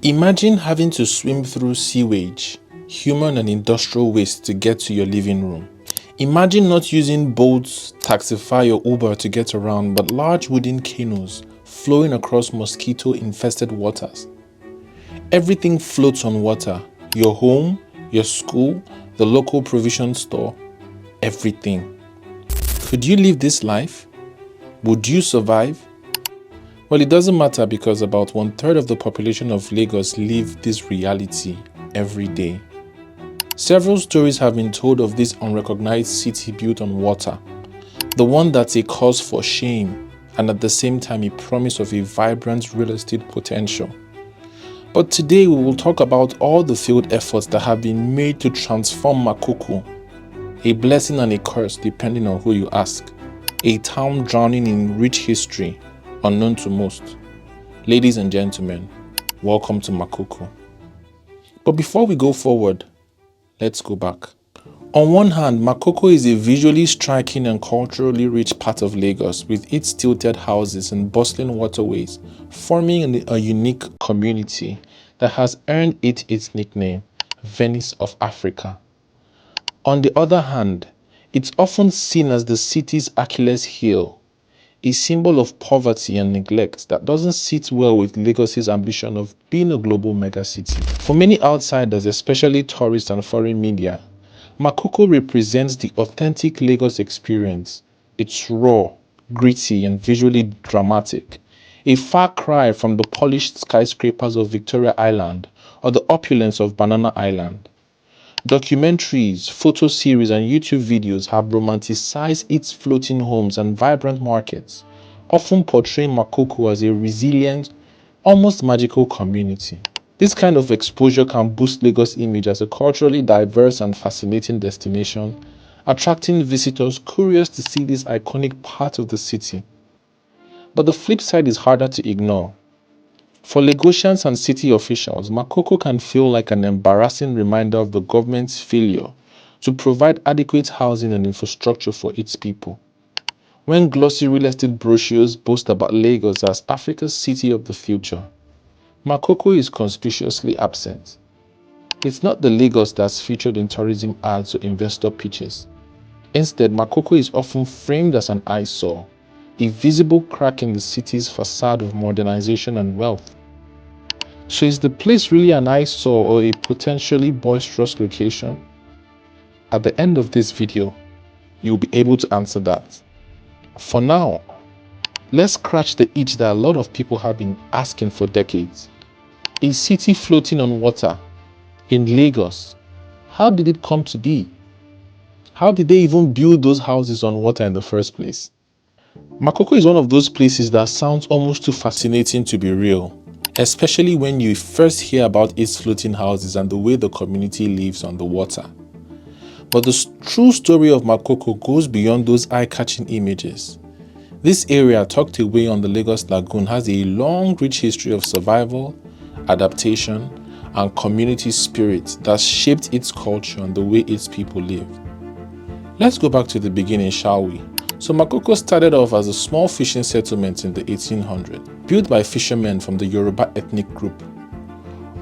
Imagine having to swim through sewage, human and industrial waste to get to your living room. Imagine not using boats, Taxify or Uber to get around, but large wooden canoes flowing across mosquito-infested waters. Everything floats on water. Your home, your school, the local provision store, everything. Could you live this life? Would you survive? Well, it doesn't matter because about 1/3 of the population of Lagos live this reality every day. Several stories have been told of this unrecognized city built on water, the one that's a cause for shame and at the same time a promise of a vibrant real estate potential. But today we will talk about all the failed efforts that have been made to transform Makoko, a blessing and a curse depending on who you ask, a town drowning in rich history unknown to most. Ladies and gentlemen, welcome to Makoko. But before we go forward, let's go back. On one hand, Makoko is a visually striking and culturally rich part of Lagos with its tilted houses and bustling waterways, forming a unique community that has earned it its nickname, Venice of Africa. On the other hand, it's often seen as the city's Achilles heel, a symbol of poverty and neglect that doesn't sit well with Lagos's ambition of being a global megacity. For many outsiders, especially tourists and foreign media, Makoko represents the authentic Lagos experience. It's raw, gritty, and visually dramatic, a far cry from the polished skyscrapers of Victoria Island or the opulence of Banana Island. Documentaries, photo series, and YouTube videos have romanticized its floating homes and vibrant markets, often portraying Makoko as a resilient, almost magical community. This kind of exposure can boost Lagos' image as a culturally diverse and fascinating destination, attracting visitors curious to see this iconic part of the city. But the flip side is harder to ignore. For Lagosians and city officials, Makoko can feel like an embarrassing reminder of the government's failure to provide adequate housing and infrastructure for its people. When glossy real estate brochures boast about Lagos as Africa's city of the future, Makoko is conspicuously absent. It's not the Lagos that's featured in tourism ads or investor pitches. Instead, Makoko is often framed as an eyesore, a visible crack in the city's facade of modernization and wealth. So is the place really an eyesore or a potentially boisterous location? At the end of this video, you'll be able to answer that. For now, let's scratch the itch that a lot of people have been asking for decades. A city floating on water in Lagos. How did it come to be? How did they even build those houses on water in the first place? Makoko is one of those places that sounds almost too fascinating to be real, especially when you first hear about its floating houses and the way the community lives on the water. But the true story of Makoko goes beyond those eye-catching images. This area, tucked away on the Lagos Lagoon, has a long, rich history of survival, adaptation, and community spirit that shaped its culture and the way its people live. Let's go back to the beginning, shall we? So Makoko started off as a small fishing settlement in the 1800s, built by fishermen from the Yoruba ethnic group.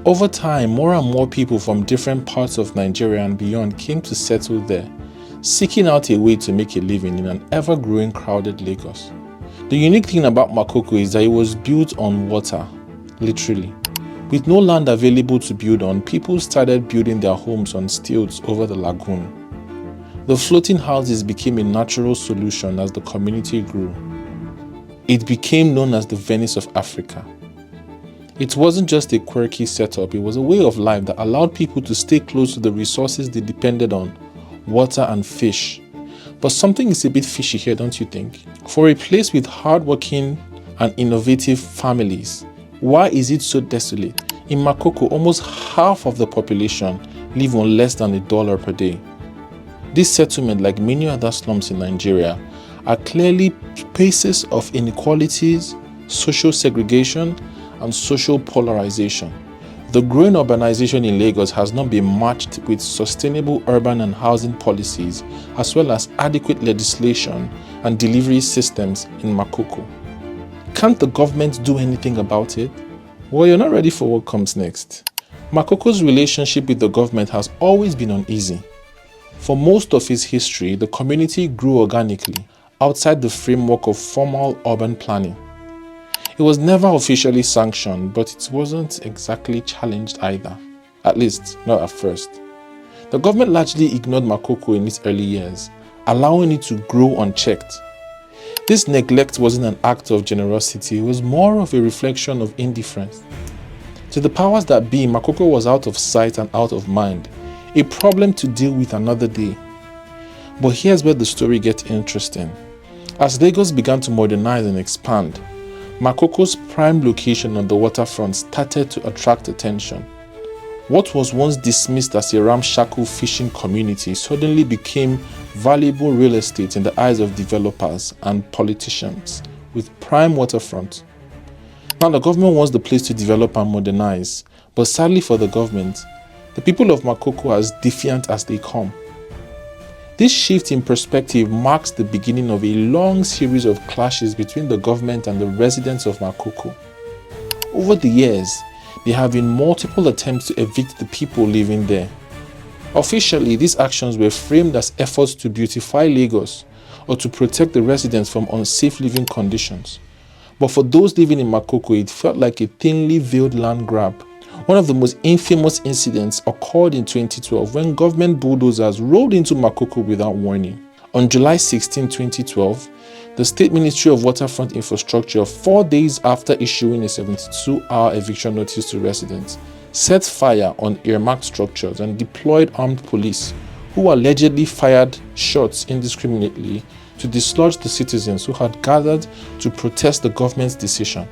Over time, more and more people from different parts of Nigeria and beyond came to settle there, seeking out a way to make a living in an ever-growing crowded Lagos. The unique thing about Makoko is that it was built on water, literally. With no land available to build on, people started building their homes on stilts over the lagoon. The floating houses became a natural solution as the community grew. It became known as the Venice of Africa. It wasn't just a quirky setup, it was a way of life that allowed people to stay close to the resources they depended on, water and fish. But something is a bit fishy here, don't you think? For a place with hardworking and innovative families, why is it so desolate? In Makoko, almost half of the population live on less than $1 per day. This settlement, like many other slums in Nigeria, are clearly places of inequalities, social segregation, and social polarization. The growing urbanization in Lagos has not been matched with sustainable urban and housing policies, as well as adequate legislation and delivery systems in Makoko. Can't the government do anything about it? Well, you're not ready for what comes next. Makoko's relationship with the government has always been uneasy. For most of its history, the community grew organically, outside the framework of formal urban planning. It was never officially sanctioned, but it wasn't exactly challenged either, at least not at first. The government largely ignored Makoko in its early years, allowing it to grow unchecked. This neglect wasn't an act of generosity, it was more of a reflection of indifference. To the powers that be, Makoko was out of sight and out of mind, a problem to deal with another day. But here's where the story gets interesting. As Lagos began to modernize and expand, Makoko's prime location on the waterfront started to attract attention. What was once dismissed as a ramshackle fishing community suddenly became valuable real estate in the eyes of developers and politicians, with prime waterfront. Now the government wants the place to develop and modernize, but sadly for the government, the people of Makoko are as defiant as they come. This shift in perspective marks the beginning of a long series of clashes between the government and the residents of Makoko. Over the years, there have been multiple attempts to evict the people living there. Officially, these actions were framed as efforts to beautify Lagos or to protect the residents from unsafe living conditions. But for those living in Makoko, it felt like a thinly veiled land grab. One of the most infamous incidents occurred in 2012 when government bulldozers rolled into Makoko without warning. On July 16, 2012, the State Ministry of Waterfront Infrastructure, 4 days after issuing a 72-hour eviction notice to residents, set fire on earmarked structures and deployed armed police, who allegedly fired shots indiscriminately to dislodge the citizens who had gathered to protest the government's decision.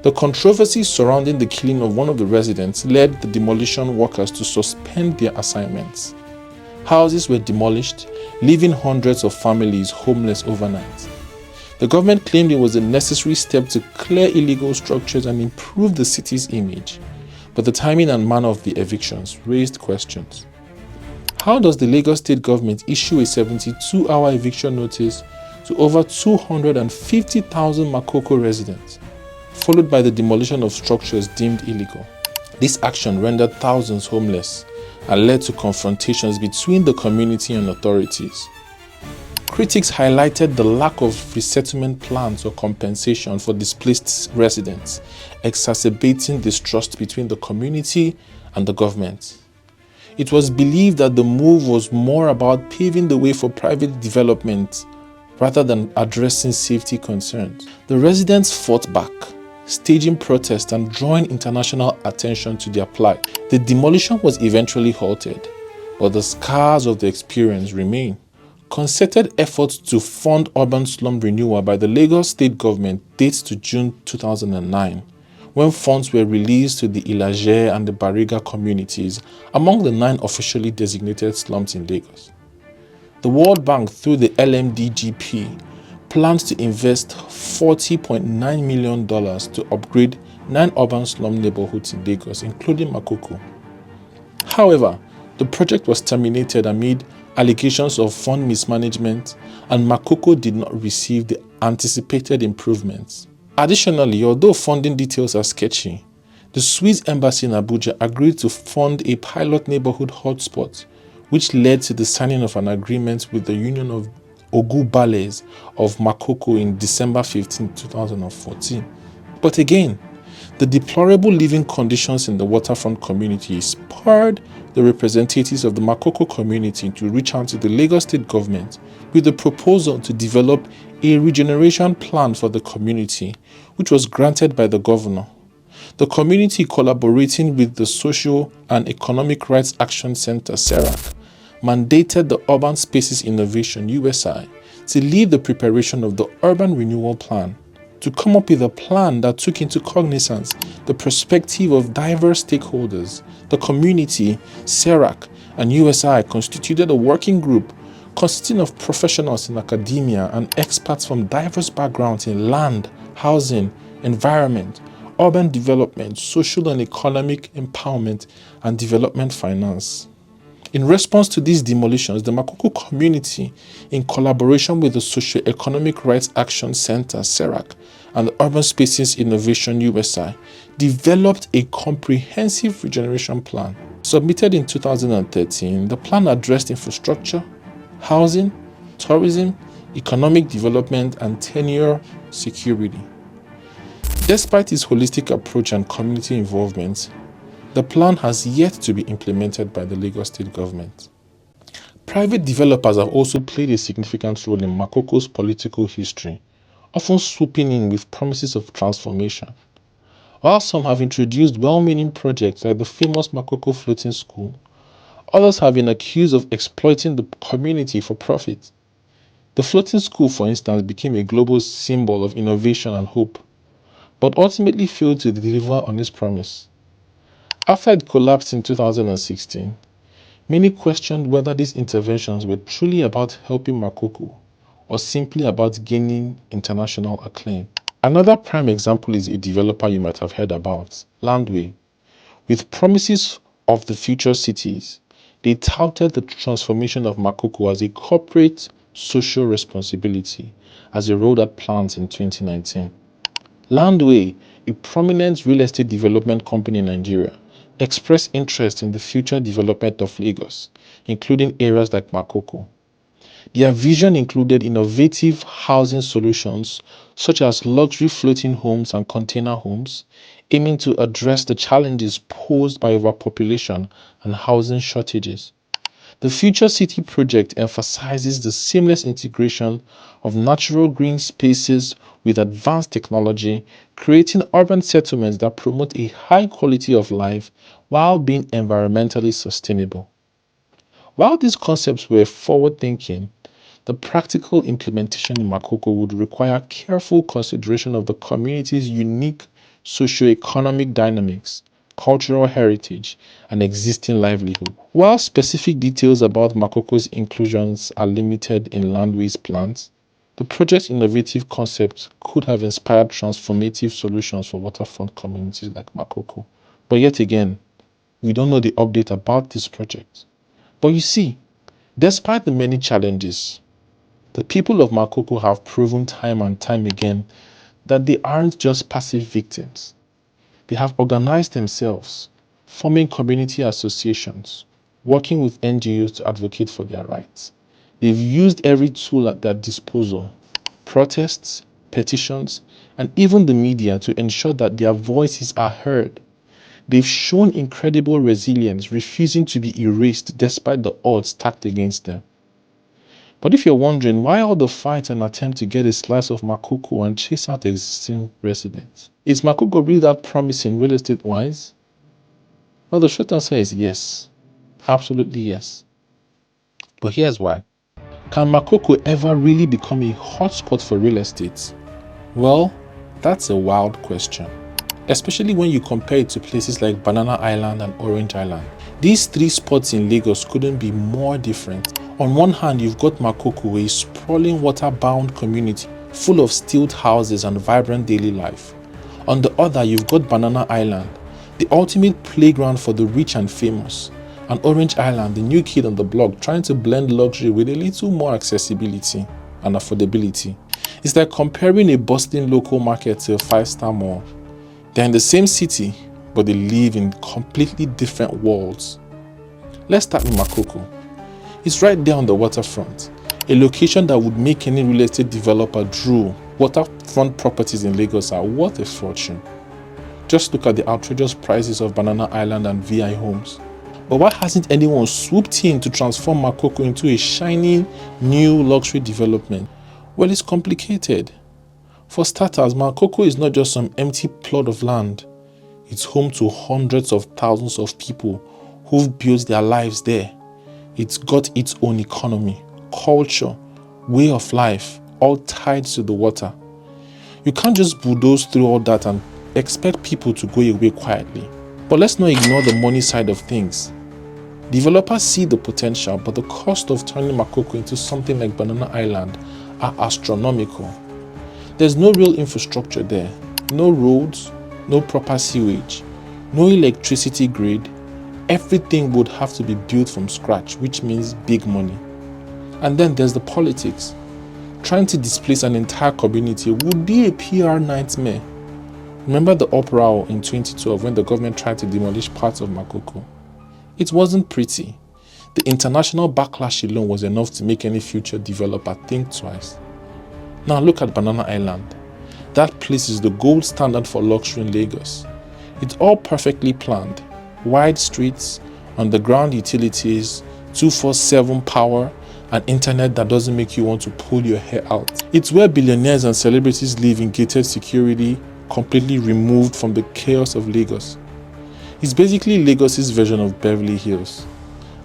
The controversy surrounding the killing of one of the residents led the demolition workers to suspend their assignments. Houses were demolished, leaving hundreds of families homeless overnight. The government claimed it was a necessary step to clear illegal structures and improve the city's image, but the timing and manner of the evictions raised questions. How does the Lagos state government issue a 72-hour eviction notice to over 250,000 Makoko residents, followed by the demolition of structures deemed illegal? This action rendered thousands homeless and led to confrontations between the community and authorities. Critics highlighted the lack of resettlement plans or compensation for displaced residents, exacerbating distrust between the community and the government. It was believed that the move was more about paving the way for private development rather than addressing safety concerns. The residents fought back, staging protests and drawing international attention to their plight. The demolition was eventually halted, but the scars of the experience remain. Concerted efforts to fund urban slum renewal by the Lagos state government dates to June 2009, when funds were released to the Ilaje and the Bariga communities among the 9 officially designated slums in Lagos. The World Bank, through the LMDGP, plans to invest $40.9 million to upgrade 9 urban slum neighborhoods in Lagos, including Makoko. However, the project was terminated amid allegations of fund mismanagement, and Makoko did not receive the anticipated improvements. Additionally, although funding details are sketchy, the Swiss embassy in Abuja agreed to fund a pilot neighborhood hotspot, which led to the signing of an agreement with the Union of Ogubales of Makoko in December 15, 2014. But again, the deplorable living conditions in the waterfront community spurred the representatives of the Makoko community to reach out to the Lagos state government with a proposal to develop a regeneration plan for the community, which was granted by the governor. The community, collaborating with the Social and Economic Rights Action Center, SERAC, mandated the Urban Spaces Innovation USI to lead the preparation of the Urban Renewal Plan, to come up with a plan that took into cognizance the perspective of diverse stakeholders. The community, SERAC, and USI constituted a working group consisting of professionals in academia and experts from diverse backgrounds in land, housing, environment, urban development, social and economic empowerment, and development finance. In response to these demolitions, the Makoko community, in collaboration with the Socio-Economic Rights Action Center, SERAC, and the Urban Spaces Innovation USI developed a comprehensive regeneration plan. Submitted in 2013, the plan addressed infrastructure, housing, tourism, economic development, and tenure security. Despite its holistic approach and community involvement, the plan has yet to be implemented by the Lagos State government. Private developers have also played a significant role in Makoko's political history, often swooping in with promises of transformation. While some have introduced well-meaning projects like the famous Makoko Floating School, others have been accused of exploiting the community for profit. The floating school, for instance, became a global symbol of innovation and hope, but ultimately failed to deliver on its promise. After it collapsed in 2016, many questioned whether these interventions were truly about helping Makoko or simply about gaining international acclaim. Another prime example is a developer you might have heard about, Landway. With promises of the future cities, they touted the transformation of Makoko as a corporate social responsibility as it rolled out plans in 2019. Landway, a prominent real estate development company in Nigeria, expressed interest in the future development of Lagos, including areas like Makoko. Their vision included innovative housing solutions such as luxury floating homes and container homes, aiming to address the challenges posed by overpopulation and housing shortages. The Future City project emphasizes the seamless integration of natural green spaces with advanced technology, creating urban settlements that promote a high quality of life while being environmentally sustainable. While these concepts were forward-thinking, the practical implementation in Makoko would require careful consideration of the community's unique socio-economic dynamics, cultural heritage, and existing livelihood. While specific details about Makoko's inclusions are limited in Landway's plans, the project's innovative concepts could have inspired transformative solutions for waterfront communities like Makoko. But yet again, we don't know the update about this project. But you see, despite the many challenges, the people of Makoko have proven time and time again that they aren't just passive victims. They have organized themselves, forming community associations, working with NGOs to advocate for their rights. They've used every tool at their disposal, protests, petitions, and even the media to ensure that their voices are heard. They've shown incredible resilience, refusing to be erased despite the odds stacked against them. But if you're wondering why all the fight and attempt to get a slice of Makoko and chase out existing residents, is Makoko really that promising real estate wise? Well, the short answer is yes. Absolutely yes. But here's why. Can Makoko ever really become a hotspot for real estate? Well, that's a wild question, especially when you compare it to places like Banana Island and Orange Island. These three spots in Lagos couldn't be more different. On one hand, you've got Makoko, a sprawling water-bound community full of stilt houses and vibrant daily life. On the other, you've got Banana Island, the ultimate playground for the rich and famous, and Orange Island, the new kid on the block trying to blend luxury with a little more accessibility and affordability. It's like comparing a bustling local market to a five-star mall. They're in the same city, but they live in completely different worlds. Let's start with Makoko. It's right there on the waterfront, a location that would make any real estate developer drool. Waterfront properties in Lagos are worth a fortune. Just look at the outrageous prices of Banana Island and VI homes. But why hasn't anyone swooped in to transform Makoko into a shining, new luxury development? Well, it's complicated. For starters, Makoko is not just some empty plot of land. It's home to hundreds of thousands of people who've built their lives there. It's got its own economy, culture, way of life, all tied to the water. You can't just bulldoze through all that and expect people to go away quietly. But let's not ignore the money side of things. Developers see the potential, but the cost of turning Makoko into something like Banana Island are astronomical. There's no real infrastructure there, no roads, no proper sewage, no electricity grid. Everything would have to be built from scratch, which means big money. And then there's the politics. Trying to displace an entire community would be a PR nightmare. Remember the uproar in 2012 when the government tried to demolish parts of Makoko? It wasn't pretty. The international backlash alone was enough to make any future developer think twice. Now look at Banana Island. That place is the gold standard for luxury in Lagos. It's all perfectly planned. Wide streets, underground utilities, 24/7 power, and internet that doesn't make you want to pull your hair out. It's where billionaires and celebrities live in gated security, completely removed from the chaos of Lagos. It's basically Lagos's version of Beverly Hills.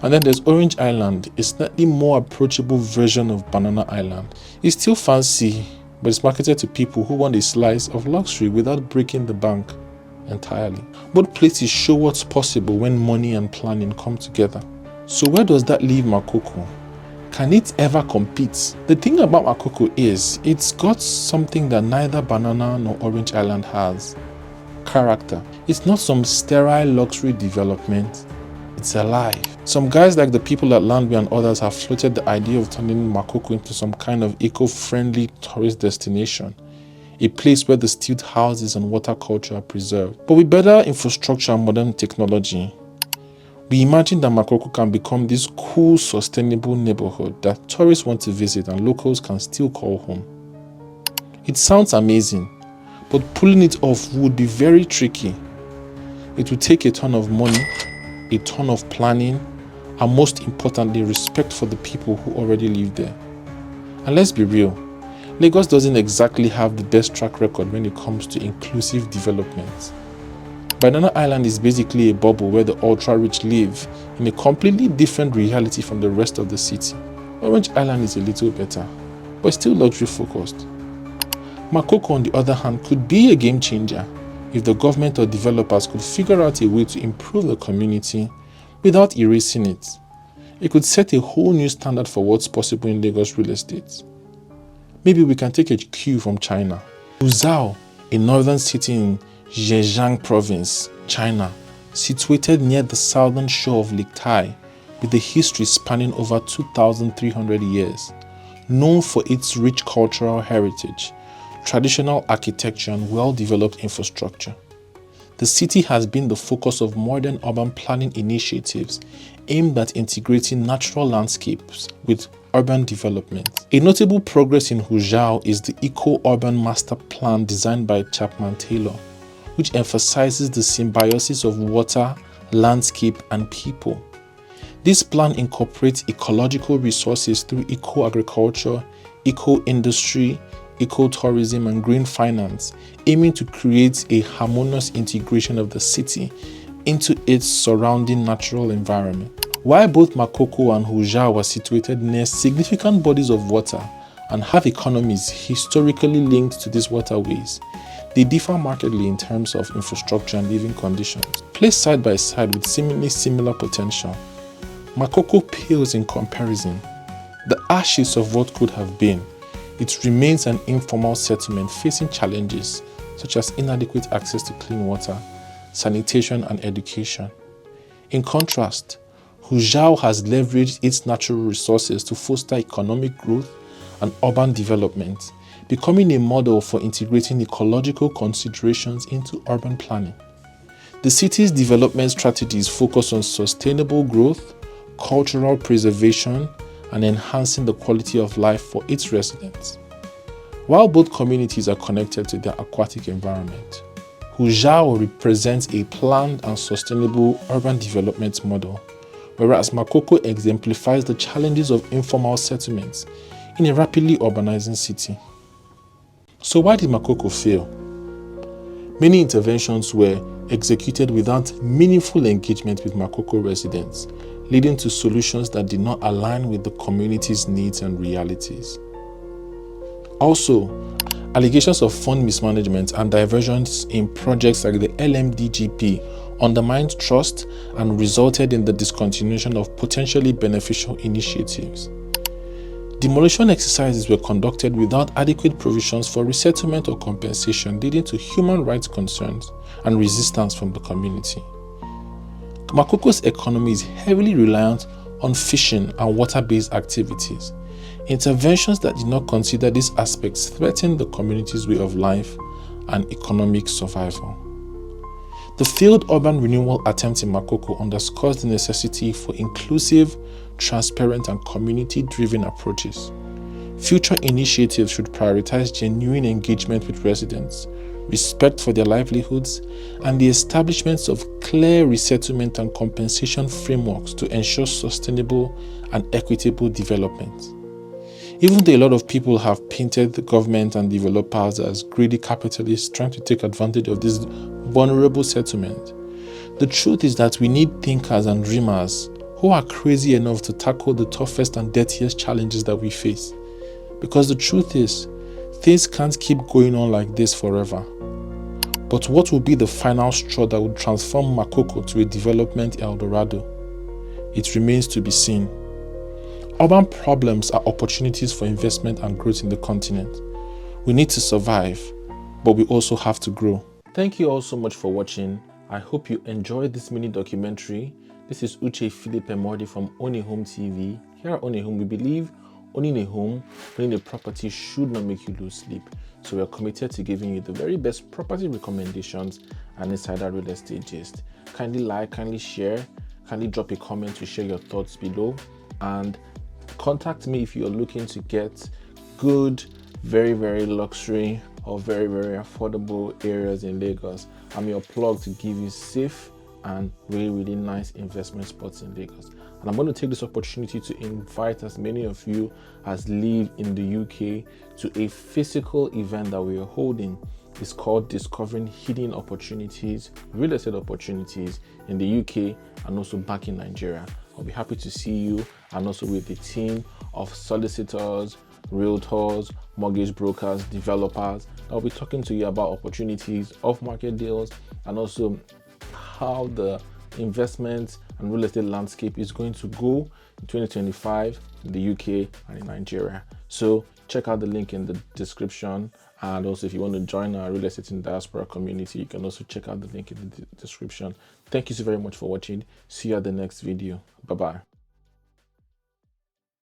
And then there's Orange Island, a slightly more approachable version of Banana Island. It's still fancy, but it's marketed to people who want a slice of luxury without breaking the bank entirely. Both places show what's possible when money and planning come together. So where does that leave Makoko? Can it ever compete? The thing about Makoko is, it's got something that neither Banana nor Orange Island has. Character. It's not some sterile luxury development. It's alive. Some guys like the people at Landby and others have floated the idea of turning Makoko into some kind of eco-friendly tourist destination. A place where the stilt houses and water culture are preserved. But with better infrastructure and modern technology, we imagine that Makoko can become this cool, sustainable neighborhood that tourists want to visit and locals can still call home. It sounds amazing, but pulling it off would be very tricky. It would take a ton of money, a ton of planning, and most importantly, respect for the people who already live there. And let's be real, Lagos doesn't exactly have the best track record when it comes to inclusive development. Banana Island is basically a bubble where the ultra-rich live in a completely different reality from the rest of the city. Orange Island is a little better, but still luxury-focused. Makoko, on the other hand, could be a game changer if the government or developers could figure out a way to improve the community without erasing it. It could set a whole new standard for what's possible in Lagos real estate. Maybe we can take a cue from China. Fuzhou, a northern city in Zhejiang province, China, situated near the southern shore of Lake Tai, with a history spanning over 2,300 years, known for its rich cultural heritage, traditional architecture, and well-developed infrastructure. The city has been the focus of modern urban planning initiatives aimed at integrating natural landscapes with urban development. A notable progress in Fuzhou is the Eco-Urban Master Plan designed by Chapman Taylor, which emphasizes the symbiosis of water, landscape, and people. This plan incorporates ecological resources through eco-agriculture, eco-industry, eco-tourism, and green finance, aiming to create a harmonious integration of the city into its surrounding natural environment. While both Makoko and Fuzhou are situated near significant bodies of water and have economies historically linked to these waterways, they differ markedly in terms of infrastructure and living conditions. Placed side by side with seemingly similar potential, Makoko pales in comparison. The ashes of what could have been, it remains an informal settlement facing challenges such as inadequate access to clean water, sanitation, and education. In contrast, Fuzhou has leveraged its natural resources to foster economic growth and urban development, becoming a model for integrating ecological considerations into urban planning. The city's development strategies focus on sustainable growth, cultural preservation, and enhancing the quality of life for its residents. While both communities are connected to their aquatic environment, Fuzhou represents a planned and sustainable urban development model, whereas Makoko exemplifies the challenges of informal settlements in a rapidly urbanizing city. So why did Makoko fail? Many interventions were executed without meaningful engagement with Makoko residents, leading to solutions that did not align with the community's needs and realities. Also, allegations of fund mismanagement and diversions in projects like the LMDGP undermined trust and resulted in the discontinuation of potentially beneficial initiatives. Demolition exercises were conducted without adequate provisions for resettlement or compensation, leading to human rights concerns and resistance from the community. Makoko's economy is heavily reliant on fishing and water-based activities. Interventions that did not consider these aspects threatened the community's way of life and economic survival. The failed urban renewal attempt in Makoko underscores the necessity for inclusive, transparent, and community-driven approaches. Future initiatives should prioritize genuine engagement with residents, respect for their livelihoods, and the establishment of clear resettlement and compensation frameworks to ensure sustainable and equitable development. Even though a lot of people have painted the government and developers as greedy capitalists trying to take advantage of this vulnerable settlement, the truth is that we need thinkers and dreamers who are crazy enough to tackle the toughest and dirtiest challenges that we face. Because the truth is, things can't keep going on like this forever. But what will be the final straw that will transform Makoko to a development El Dorado? It remains to be seen. Urban problems are opportunities for investment and growth in the continent. We need to survive, but we also have to grow. Thank you all so much for watching. I hope you enjoyed this mini documentary. This is Uche Philip Emordi from Ownahome.ng. Here at Ownahome, we believe owning a home, owning a property should not make you lose sleep. So we are committed to giving you the very best property recommendations and insider real estate gist. Kindly like, kindly share, kindly drop a comment to share your thoughts below, and contact me if you're looking to get good, very, very luxury or very, very affordable areas in Lagos. I'm your plug to give you safe and really, really nice investment spots in Lagos. And I'm going to take this opportunity to invite as many of you as live in the UK to a physical event that we are holding. It's called Discovering Hidden Opportunities, Real Estate Opportunities in the UK and also back in Nigeria. I'll be happy to see you, and also with the team of solicitors, realtors, mortgage brokers, developers. I'll be talking to you about opportunities, off-market deals, and also how the investment and real estate landscape is going to go in 2025 in the UK and in Nigeria. So check out the link in the description, and also if you want to join our real estate in diaspora community, you can also check out the link in the description. Thank you so very much for watching. See you at the next video. Bye bye.